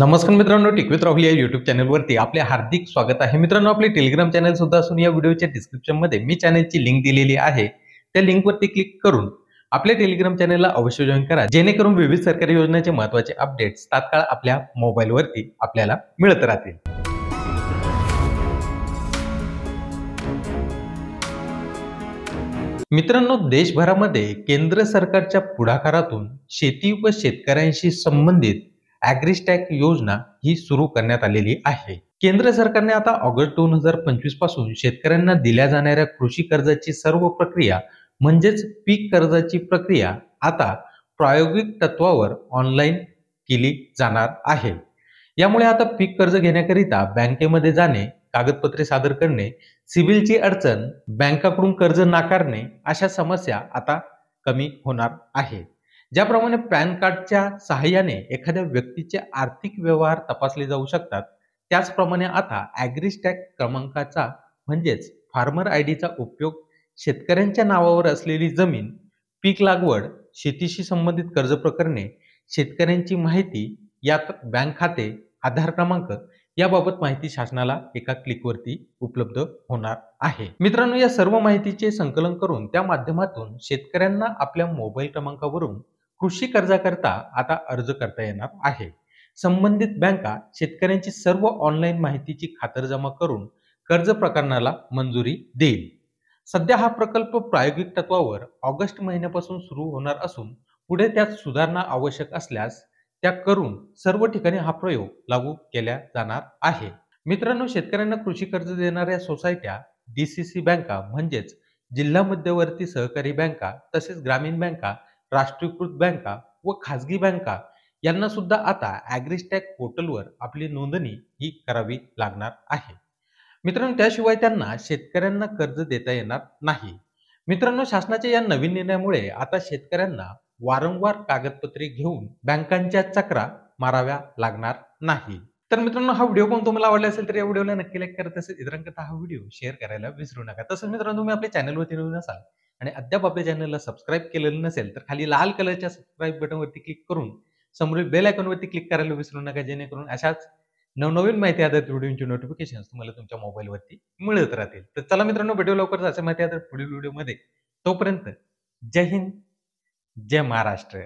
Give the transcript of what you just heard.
नमस्कार मित्रांनो, tick with Rahul या YouTube चॅनलवरती आपले हार्दिक स्वागत आहे. मित्रांनो, आपले टेलिग्राम चॅनल सुद्धा असून या व्हिडिओच्या डिस्क्रिप्शनमध्ये मी चॅनलची लिंक दिलेली आहे. त्या लिंकवरती क्लिक करून आपल्या टेलिग्राम चॅनलला अवश्य जॉइन करा, जेणेकरून विविध सरकारी योजनेचे महत्त्वाचे अपडेट्स तात्काळ आपल्या मोबाईलवरती आपल्याला मिळत राहतील. मित्रांनो, देशभरामध्ये केंद्र सरकारच्या पुढाकारातून शेती व शेतकऱ्यांशी संबंधित ॲग्रिस्टॅक योजना ही सुरू करण्यात आलेली आहे. केंद्र सरकारने आता ऑगस्ट 2025 पासून शेतकऱ्यांना दिल्या जाणाऱ्या कृषी कर्जाची सर्व प्रक्रिया म्हणजेच पीक कर्जाची प्रक्रिया आता प्रायोगिक तत्वावर ऑनलाईन केली जाणार आहे. यामुळे आता पीक कर्ज घेण्याकरिता बँकेमध्ये जाणे, कागदपत्रे सादर करणे, सिबिलची अडचण, बँकाकडून कर्ज नाकारणे अशा समस्या आता कमी होणार आहे. ज्याप्रमाणे पॅन कार्डच्या सहाय्याने एखाद्या व्यक्तीचे आर्थिक व्यवहार तपासले जाऊ शकतात, त्याचप्रमाणे आता ॲग्रिस्टॅक क्रमांकाचा म्हणजेच फार्मर आयडीचा उपयोग शेतकऱ्यांच्या नावावर असलेली जमीन, पीक लागवड, शेतीशी संबंधित कर्ज प्रकरणे, शेतकऱ्यांची माहिती, यात बँक खाते, आधार क्रमांक याबाबत माहिती शासनाला एका क्लिकवरती उपलब्ध होणार आहे. मित्रांनो, या सर्व माहितीचे संकलन करून त्या माध्यमातून शेतकऱ्यांना आपल्या मोबाईल क्रमांकावरून कृषी कर्जाकरता आता अर्ज करता येणार आहे. संबंधित बँका शेतकऱ्यांची सर्व ऑनलाईन माहितीची खातरजमा करून कर्ज प्रकरणाला मंजुरी देईल. सध्या हा प्रकल्प प्रायोगिक तत्वावर ऑगस्ट महिन्यापासून सुरू होणार असून पुढे त्यात सुधारणा आवश्यक असल्यास त्या करून सर्व ठिकाणी हा प्रयोग लागू केला जाणार आहे. मित्रांनो, शेतकऱ्यांना कृषी कर्ज देणाऱ्या सोसायट्या, DCC बँका म्हणजेच जिल्हा मध्यवर्ती सहकारी बँका, तसेच ग्रामीण बँका, राष्ट्रीयकृत बँका व खाजगी बँका यांना सुद्धा आता ॲग्रिस्टॅक पोर्टलवर आपली नोंदणी ही करावी लागणार आहे. मित्रांनो, त्याशिवाय त्यांना शेतकऱ्यांना कर्ज देता येणार नाही. मित्रांनो, शासनाच्या या नवीन निर्णयामुळे आता शेतकऱ्यांना वारंवार कागदपत्रे घेऊन बँकांच्या चक्रा माराव्या लागणार नाही. तर मित्रांनो, हा व्हिडिओ पण तुम्हाला आवडला असेल तर या व्हिडिओला नक्की लाईक करा, तसेच इतरांकरता हा व्हिडिओ शेअर करायला विसरू नका. तसंच मित्रांनो, तुम्ही आपल्या चॅनलवरती नवीन असाल आणि अद्याप आपल्या चॅनलला सबस्क्राईब केलेलं नसेल तर खाली लाल कलरच्या सबस्क्राईब बटनवरती क्लिक करून समोरील बेल आयकॉनवरती क्लिक करायला विसरू नका, जेणेकरून अशाच नवनवीन माहिती आधारित व्हिडिओची नोटिफिकेशन तुम्हाला तुमच्या मोबाईलवरती मिळत राहतील. तर चला मित्रांनो, भेटू लवकरच अशा माहिती आधारित पुढील व्हिडिओमध्ये. तोपर्यंत जय हिंद, जय महाराष्ट्र.